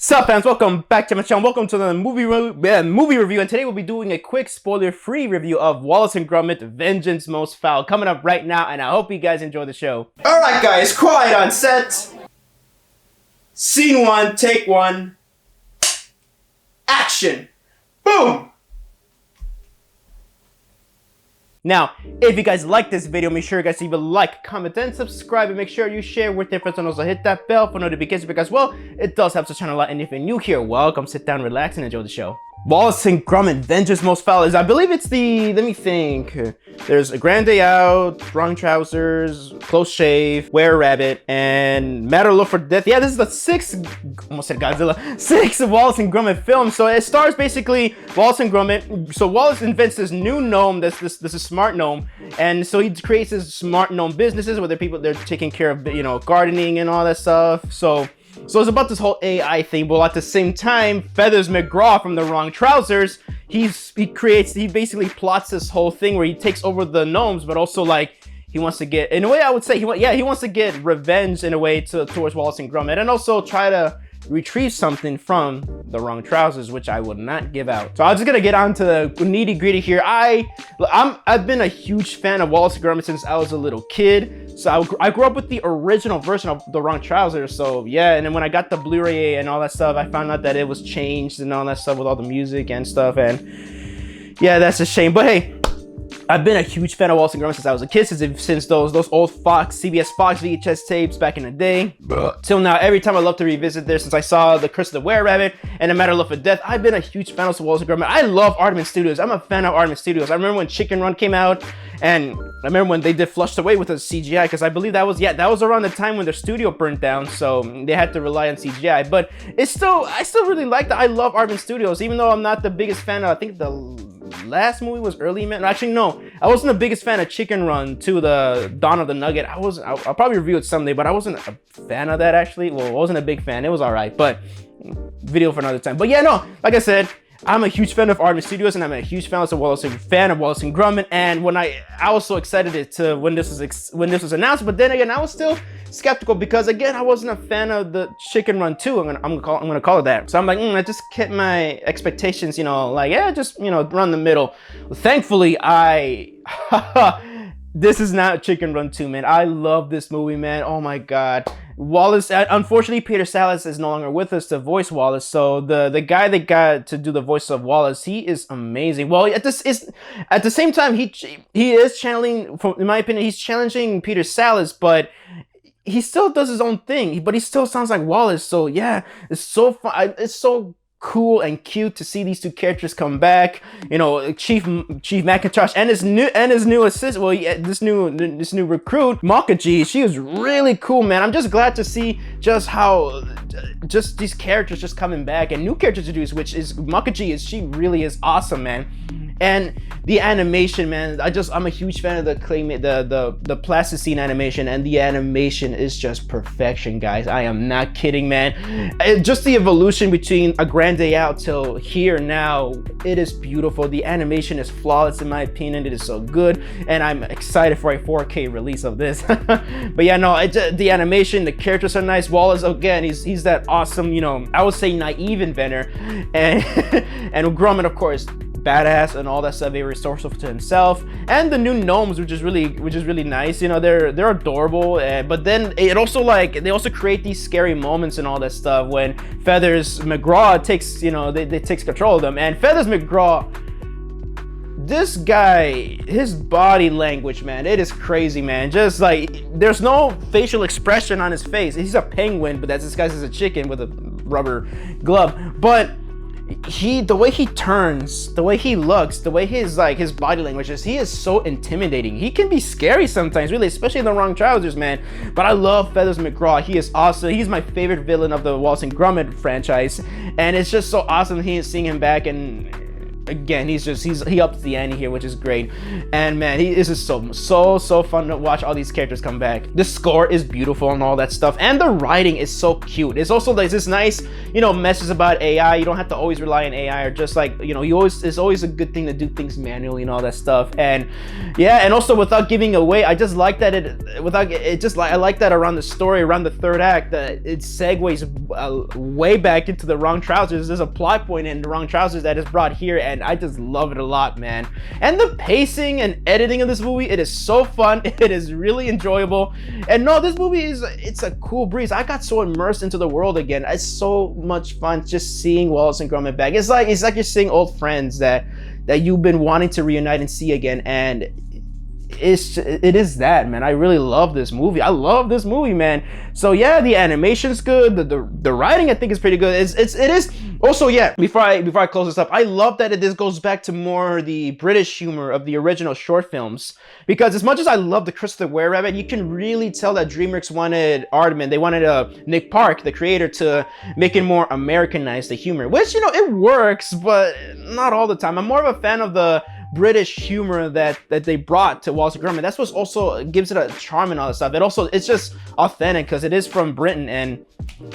Sup fans, welcome back to my channel. Welcome to the movie review, and today we'll be doing a quick spoiler-free review of Wallace and Gromit: Vengeance Most Foul, coming up right now, and I hope you guys enjoy the show. Alright guys, quiet on set. Scene 1, take 1. Action! Boom! Now, if you guys like this video, make sure you guys leave a like, comment, and subscribe, and make sure you share with your friends, and also hit that bell for notifications because, well, it does help the channel a lot. And if you're new here, welcome, sit down, relax, and enjoy the show. Wallace and Gromit: Vengeance Most Foul is, I believe it's the, let me think. There's A Grand Day Out, Wrong Trousers, Close Shave, Wear a Rabbit, and Matter Look for Death. Yeah, this is the sixth, almost said Godzilla, sixth Wallace and Gromit film. So it stars basically Wallace and Gromit. So Wallace invents this new gnome, this is smart gnome, and so he creates his smart gnome businesses where they're taking care of, you know, gardening and all that stuff. So it's about this whole AI thing, but at the same time, Feathers McGraw from the Wrong Trousers, he basically plots this whole thing where he takes over the gnomes, but also like he wants to get, in a way I would say, he wants to get revenge in a way towards Wallace and Gromit, and also try to retrieve something from the Wrong Trousers, which I would not give out. So I'm just gonna get on to the nitty gritty here. I've been a huge fan of Wallace and Gromit since I was a little kid. So I grew up with the original version of the Wrong Trousers. So yeah, and then when I got the Blu-ray and all that stuff, I found out that it was changed and all that stuff with all the music and stuff. And yeah, that's a shame. But hey, I've been a huge fan of Wallace and Gromit since I was a kid, since those old CBS Fox VHS tapes back in the day. Till now, every time I love to revisit this, since I saw The Curse of the Were-Rabbit and A Matter Look for Death, I've been a huge fan of Wallace and Gromit. I love Aardman Studios. I'm a fan of Aardman Studios. I remember when Chicken Run came out, and I remember when they did Flushed Away with the CGI, because I believe that was around the time when their studio burnt down, so they had to rely on CGI. But I still really like that. I love Aardman Studios, even though I'm not the biggest fan of, I think the last movie was Early Man. Actually, no, I wasn't the biggest fan of Chicken Run to the Dawn of the Nugget. I'll probably review it someday, but I wasn't a fan of that actually. Well, I wasn't a big fan. It was all right, but video for another time. But yeah, no, like I said, I'm a huge fan of Aardman Studios, and I'm a huge fan of Wallace and Gromit. And when I was so excited when this was announced, but then again, I was still skeptical because again, I wasn't a fan of the Chicken Run 2. I'm gonna call it that. So I'm like, I just kept my expectations, you know, like, yeah, just, you know, run the middle. Well, thankfully, this is not Chicken Run 2, man. I love this movie, man. Oh my god. Wallace, unfortunately, Peter Sallis is no longer with us to voice Wallace. So the guy that got to do the voice of Wallace, he is amazing. Well, at the same time, he is channeling, in my opinion, he's challenging Peter Sallis, but he still does his own thing. But he still sounds like Wallace. So yeah, it's so fun. It's so cool and cute to see these two characters come back. You know, Chief Macintosh and his new assistant. Well, yeah, this new recruit, Makaji. She was really cool, man. I'm just glad to see just these characters just coming back and new characters introduced, which is Makaji. She really is awesome, man. And the animation, man, I'm a huge fan of the plasticine animation, and the animation is just perfection, guys. I am not kidding, man. Just the evolution between A Grand Day Out till here now, it is beautiful. The animation is flawless in my opinion. It is so good, and I'm excited for a 4K release of this. But yeah, no, the animation, the characters are nice. Wallace, again, he's that awesome, you know, I would say naive inventor, and Gromit, of course, badass and all that stuff, very resourceful to himself. And the new gnomes, which is really nice. You know, they're adorable, but then it also, like, they also create these scary moments and all that stuff when Feathers McGraw takes, you know, they takes control of them. And Feathers McGraw, this guy, his body language, man, it is crazy, man. Just like, there's no facial expression on his face. He's a penguin, but that's disguised as a chicken with a rubber glove. But the way he turns, the way he looks, the way his body language is, he is so intimidating. He can be scary sometimes, really, especially in The Wrong Trousers, man. But I love Feathers McGraw. He is awesome. He's my favorite villain of the Wallace and Gromit franchise, and it's just so awesome seeing him back. And again, he ups the ante here, which is great. And man, this is so fun to watch all these characters come back. The score is beautiful and all that stuff, and the writing is so cute. It's also like this nice, you know, message about AI. You don't have to always rely on AI, or just like, you know, it's always a good thing to do things manually and all that stuff. And yeah, and also without giving away, I just like that I like that around the story, around the third act, that it segues way back into the Wrong Trousers. There's a plot point in the Wrong Trousers that is brought here, and I just love it a lot, man. And the pacing and editing of this movie, it is so fun. It is really enjoyable. And no, this movie it's a cool breeze. I got so immersed into the world again. It's so much fun just seeing Wallace and Gromit back. It's like you're seeing old friends that you've been wanting to reunite and see again, and it is that, man. I really love this movie. I love this movie, man. So yeah, the animation's good. The writing, I think, is pretty good. It is also, yeah, before I close this up, I love that this goes back to more the British humor of the original short films, because as much as I love the Christopher Ware Rabbit, you can really tell that DreamWorks wanted Aardman, they wanted Nick Park, the creator, to make it more Americanized, the humor, which, you know, it works, but not all the time. I'm more of a fan of the British humor that they brought to Wallace and Gromit. That's what also gives it a charm and all that stuff. It's just authentic because it is from Britain. And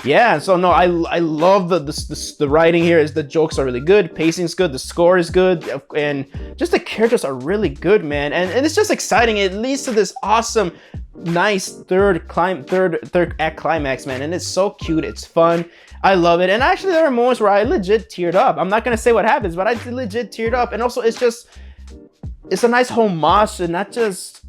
yeah, so no, I love the writing here. The jokes are really good, pacing's good, the score is good, and just the characters are really good, man. And it's just exciting. It leads to this awesome, nice third act climax, man. And it's so cute, it's fun. I love it. And actually, there are moments where I legit teared up. I'm not gonna say what happens, but I legit teared up. And also, it's a nice homage, and not what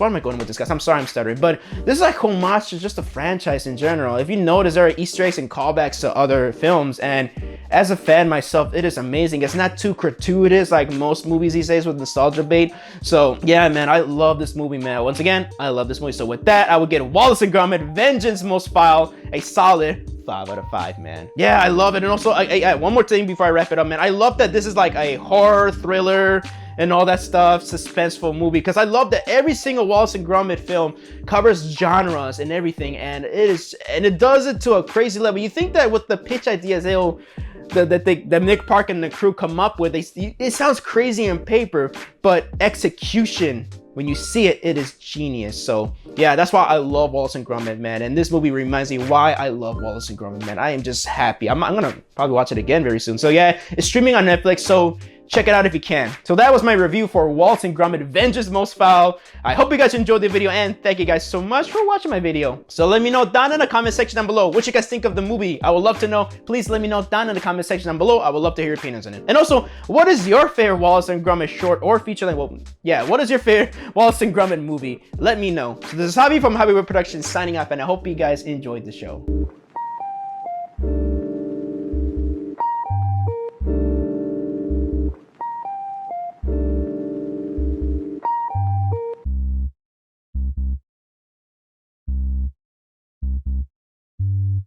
am I going with this, guys? I'm sorry, I'm stuttering, but this is like homage to just the franchise in general. If you notice, there are Easter eggs and callbacks to other films, and as a fan myself, it is amazing. It's not too gratuitous like most movies these days with nostalgia bait. So yeah, man, I love this movie, man. Once again, I love this movie. So with that, I would get Wallace and Gromit: Vengeance Most Fowl a solid 5 out of 5, man. Yeah, I love it. And also, one more thing before I wrap it up, man. I love that this is like a horror thriller and all that stuff, suspenseful movie, because I love that every single Wallace and Gromit film covers genres and everything, and it does it to a crazy level. You think that with the pitch ideas that Nick Park and the crew come up with, it sounds crazy on paper, but execution, when you see it, it is genius. So yeah, that's why I love Wallace and Gromit, man. And this movie reminds me why I love Wallace and Gromit, man. I am just happy. I'm gonna probably watch it again very soon. So yeah, it's streaming on Netflix, so check it out if you can. So that was my review for Wallace and Gromit: Vengeance Most Fowl. I hope you guys enjoyed the video, and thank you guys so much for watching my video. So let me know down in the comment section down below what you guys think of the movie. I would love to know. Please let me know down in the comment section down below. I would love to hear your opinions on it. And also, what is your favorite Wallace and Gromit short or feature length? Well, yeah, what is your favorite Wallace and Gromit movie? Let me know. So this is Javi from JAVIWOOD Productions signing off, and I hope you guys enjoyed the show.